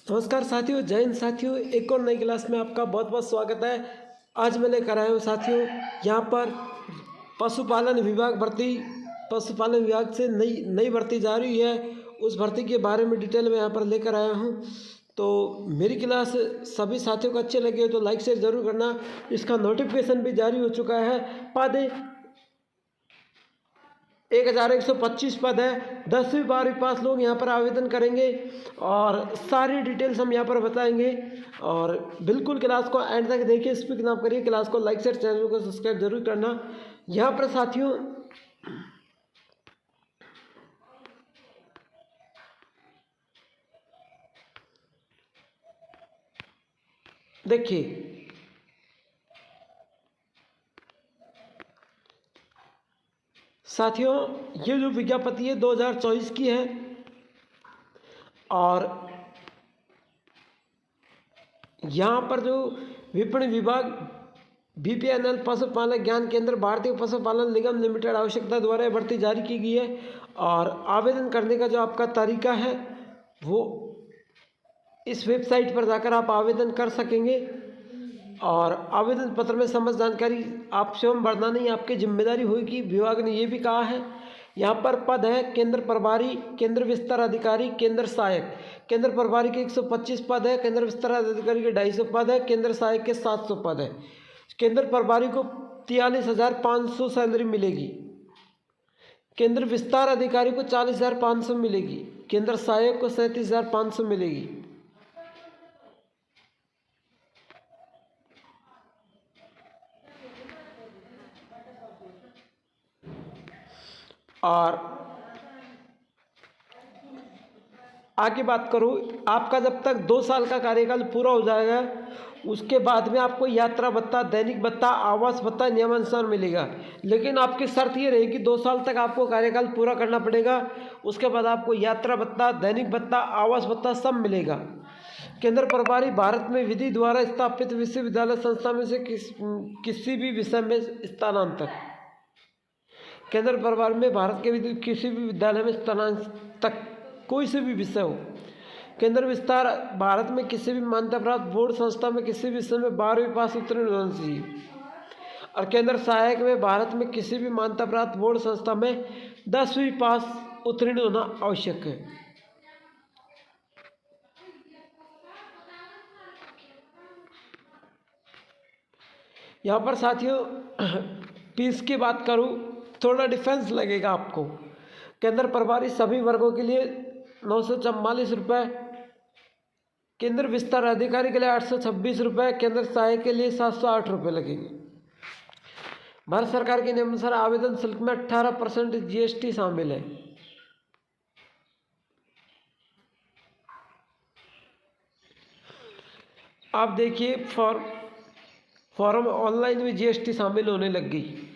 नमस्कार साथियों, जय हिंद साथियों। एक और नई क्लास में आपका बहुत बहुत स्वागत है। आज मैं लेकर आया हूँ साथियों यहाँ पर पशुपालन विभाग से नई भर्ती जारी है। उस भर्ती के बारे में डिटेल में यहाँ पर लेकर आया हूँ। तो मेरी क्लास सभी साथियों को अच्छे लगे तो लाइक शेयर ज़रूर करना। इसका नोटिफिकेशन भी जारी हो चुका है। पद 1125 पद है। 10वीं 12वीं पास लोग यहाँ पर आवेदन करेंगे और सारी डिटेल्स हम यहाँ पर बताएंगे। और बिल्कुल क्लास को एंड तक देखिए, स्किप ना करिए। क्लास को लाइक शेयर, चैनल को सब्सक्राइब जरूर करना। यहाँ पर साथियों देखिए, साथियों ये जो विज्ञप्ति है 2024 की है और यहाँ पर जो विपणन विभाग BPNL पशुपालन ज्ञान केंद्र भारतीय पशुपालन निगम लिमिटेड आवश्यकता द्वारा भर्ती जारी की गई है। और आवेदन करने का जो आपका तरीका है वो इस वेबसाइट पर जाकर आप आवेदन कर सकेंगे। और आवेदन पत्र में समस्त जानकारी आप स्वयं भरना नहीं, आपकी जिम्मेदारी होगी। विभाग ने ये भी कहा है। यहाँ पर पद है केंद्र प्रभारी, केंद्र विस्तार अधिकारी, केंद्र सहायक। केंद्र प्रभारी के 125 पद है, केंद्र विस्तार अधिकारी के 250 पद है, केंद्र सहायक के 700 पद है। केंद्र प्रभारी को 43,500 सैलरी मिलेगी, केंद्र विस्तार अधिकारी को 40,500 मिलेगी, केंद्र सहायक को 37,500 मिलेगी। और आगे बात करूँ, आपका जब तक 2 साल का कार्यकाल पूरा हो जाएगा उसके बाद में आपको यात्रा भत्ता, दैनिक भत्ता, आवास भत्ता नियमानुसार मिलेगा। लेकिन आपकी शर्त ये रहेगी 2 साल तक आपको कार्यकाल पूरा करना पड़ेगा। उसके बाद आपको यात्रा भत्ता, दैनिक भत्ता, आवास भत्ता सब मिलेगा। केंद्र प्रभारी भारत में विधि द्वारा स्थापित विश्वविद्यालय संस्था में से किसी भी विषय में स्थानांतर। केंद्र प्रभारी में भारत के किसी भी विद्यालय में स्थानांतक कोई से भी विषय हो। केंद्र विस्तार भारत में किसी भी मान्यता प्राप्त बोर्ड संस्था में किसी भी विषय में 12वीं पास उत्तीर्ण होना चाहिए। और केंद्र सहायक में भारत में किसी भी मान्यता प्राप्त बोर्ड संस्था में 10वीं पास उत्तीर्ण होना आवश्यक है। यहाँ पर साथियों फीस की बात करूँ, थोड़ा डिफरेंस लगेगा आपको। केंद्र प्रभारी सभी वर्गों के लिए 944 रुपये, केंद्र विस्तार अधिकारी के लिए 826 रुपये, केंद्र सहायक के लिए 708 रुपये लगेंगे। भारत सरकार के नियमानुसार आवेदन शुल्क में 18% GST शामिल है। आप देखिए फॉर्म ऑनलाइन में GST शामिल होने लग गई।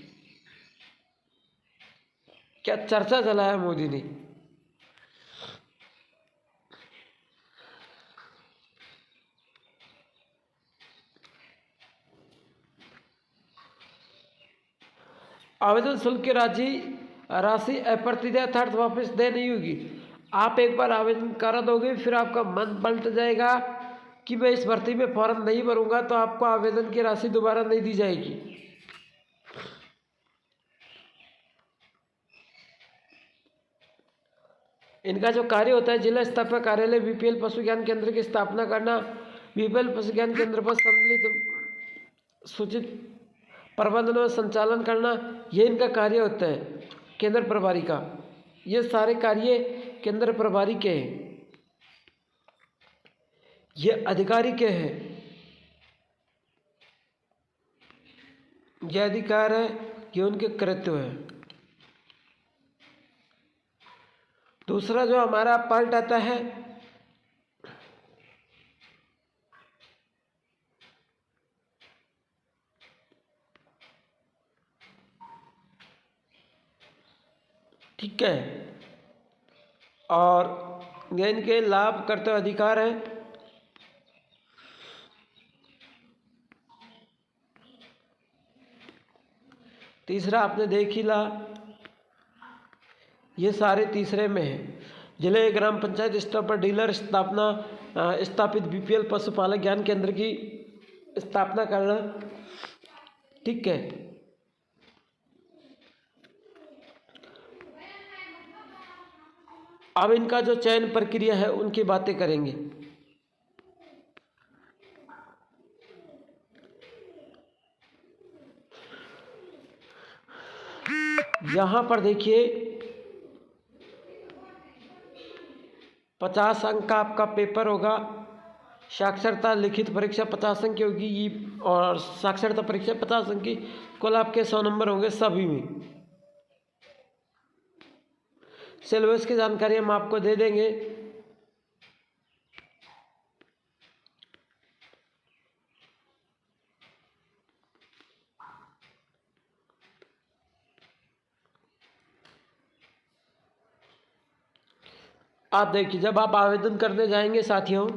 क्या चर्चा चलाया मोदी ने। आवेदन शुल्क की राशि अप्रतिदित अर्थात वापस दे नहीं होगी। आप एक बार आवेदन करा दोगे फिर आपका मन पलट जाएगा कि मैं इस भर्ती में फॉर्म नहीं भरूंगा, तो आपको आवेदन की राशि दोबारा नहीं दी जाएगी। इनका जो कार्य होता है, जिला स्तर पर कार्यालय BPL पशु ज्ञान केंद्र की स्थापना करना, BPL पशु ज्ञान केंद्र पर सम्मिलित सूचित प्रबंधन और संचालन करना, ये इनका कार्य होता है केंद्र प्रभारी का। ये सारे कार्य केंद्र प्रभारी के हैं, ये अधिकारी के हैं। ये अधिकार है, ये उनके कृत्य है। दूसरा जो हमारा पार्ट आता है ठीक है, और ये इनके लाभ कर्तव्य अधिकार है। तीसरा आपने देख ही ला, ये सारे तीसरे में है। जिले ग्राम पंचायत स्तर पर डीलर स्थापित बीपीएल पशुपालक ज्ञान केंद्र की स्थापना करना। ठीक है, अब इनका जो चयन प्रक्रिया है उनकी बातें करेंगे। यहाँ पर देखिए 50 अंक का आपका पेपर होगा। साक्षरता लिखित परीक्षा 50 अंक की होगी और साक्षरता परीक्षा 50 अंक की। कुल आपके 100 नंबर होंगे सभी में। सिलेबस की जानकारी हम आपको दे देंगे। आप देखिए, जब आप आवेदन करने जाएंगे साथियों,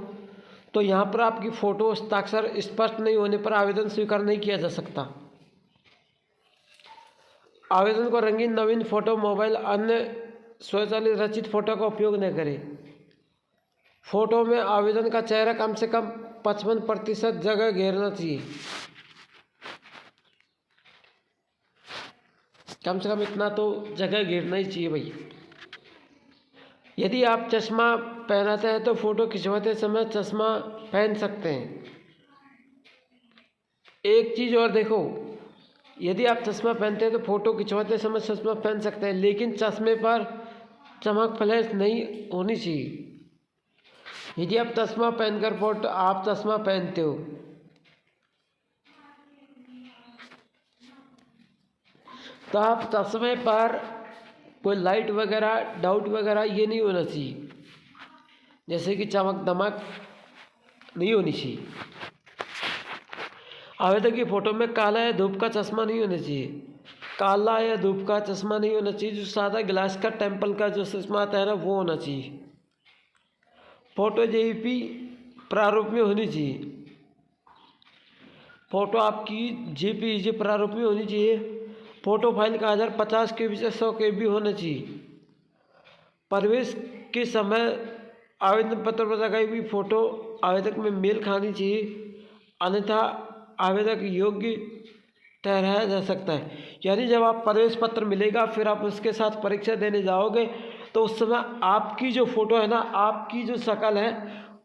तो यहाँ पर आपकी फ़ोटो हस्ताक्षर स्पष्ट नहीं होने पर आवेदन स्वीकार नहीं किया जा सकता। आवेदन को रंगीन नवीन फ़ोटो, मोबाइल, अन्य स्वचालित रचित फ़ोटो का उपयोग न करें। फ़ोटो में आवेदन का चेहरा कम से कम 55% जगह घेरना चाहिए। कम से कम इतना तो जगह घेरना ही चाहिए भाई। यदि आप चश्मा पहनाते हैं तो फ़ोटो खिंचवाते समय चश्मा पहन सकते हैं। एक चीज़ और देखो, यदि आप चश्मा पहनते हैं तो फ़ोटो खिंचवाते समय चश्मा पहन सकते हैं, लेकिन चश्मे पर चमक फ्लैश नहीं होनी चाहिए। यदि आप चश्मा पहनकर आप चश्मा पहनते हो तो आप चश्मे पर कोई लाइट वगैरह, डाउट वगैरह ये नहीं होना चाहिए, जैसे कि चमक दमक नहीं होनी चाहिए। आवेदक की फ़ोटो में काला या धूप का चश्मा नहीं होना चाहिए। काला या धूप का चश्मा नहीं होना चाहिए। जो सादा ग्लास का टेम्पल का जो चश्मा आता है ना, वो होना चाहिए। फ़ोटो जेपी प्रारूप में होनी चाहिए। फ़ोटो आपकी जेपीईजी प्रारूप में होनी चाहिए। फ़ोटो फाइल का आधार 50 KB से 100 KB होना चाहिए। प्रवेश के समय आवेदन पत्र पर लगाई हुई फ़ोटो आवेदक में मेल खानी चाहिए, अन्यथा आवेदक योग्य ठहराया जा सकता है। यानी जब आप प्रवेश पत्र मिलेगा फिर आप उसके साथ परीक्षा देने जाओगे तो उस समय आपकी जो फ़ोटो है ना, आपकी जो शक्ल है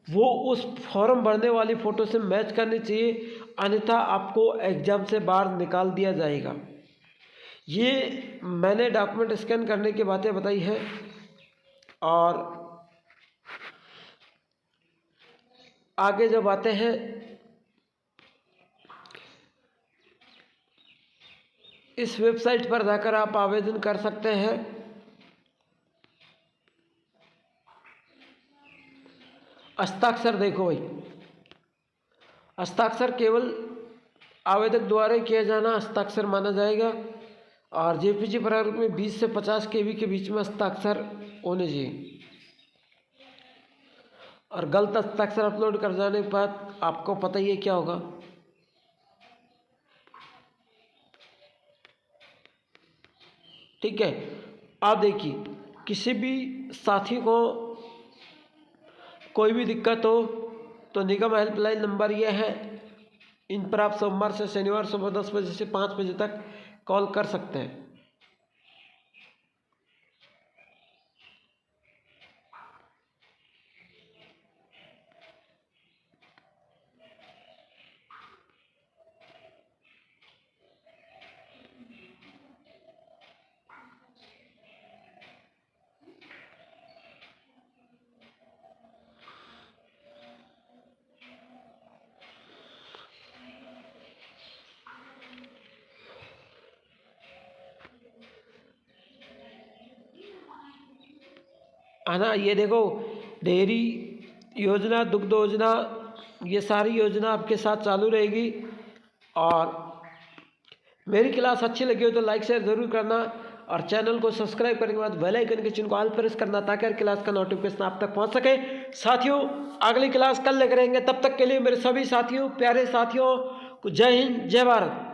वो उस फॉर्म भरने वाली फ़ोटो से मैच करनी चाहिए, अन्यथा आपको एग्ज़ाम से बाहर निकाल दिया जाएगा। ये मैंने डॉक्यूमेंट स्कैन करने की बातें बताई है। और आगे जब आते हैं, इस वेबसाइट पर जाकर आप आवेदन कर सकते हैं। हस्ताक्षर देखो भाई, हस्ताक्षर केवल आवेदक द्वारा किया जाना हस्ताक्षर माना जाएगा और जेपीजी प्रारूप में 20 से 50 KB के बीच में हस्ताक्षर होने चाहिए। और गलत हस्ताक्षर अपलोड कर जाने के बाद आपको पता ही है क्या होगा। ठीक है, आप देखिए, किसी भी साथी को कोई भी दिक्कत हो तो निगम हेल्पलाइन नंबर ये है, इन पर आप सोमवार से शनिवार सुबह 10 बजे से 5 बजे तक कॉल कर सकते हैं। है ना, ये देखो, डेयरी योजना, दुग्ध योजना, ये सारी योजना आपके साथ चालू रहेगी। और मेरी क्लास अच्छी लगी हो तो लाइक शेयर ज़रूर करना और चैनल को सब्सक्राइब करने के बाद बेल आइकन के चिन्ह को ऑल प्रेस करना ताकि हर क्लास का नोटिफिकेशन आप तक पहुंच सके। साथियों, अगली क्लास कल लेकर आएंगे, तब तक के लिए मेरे सभी साथियों, प्यारे साथियों को जय हिंद, जय भारत।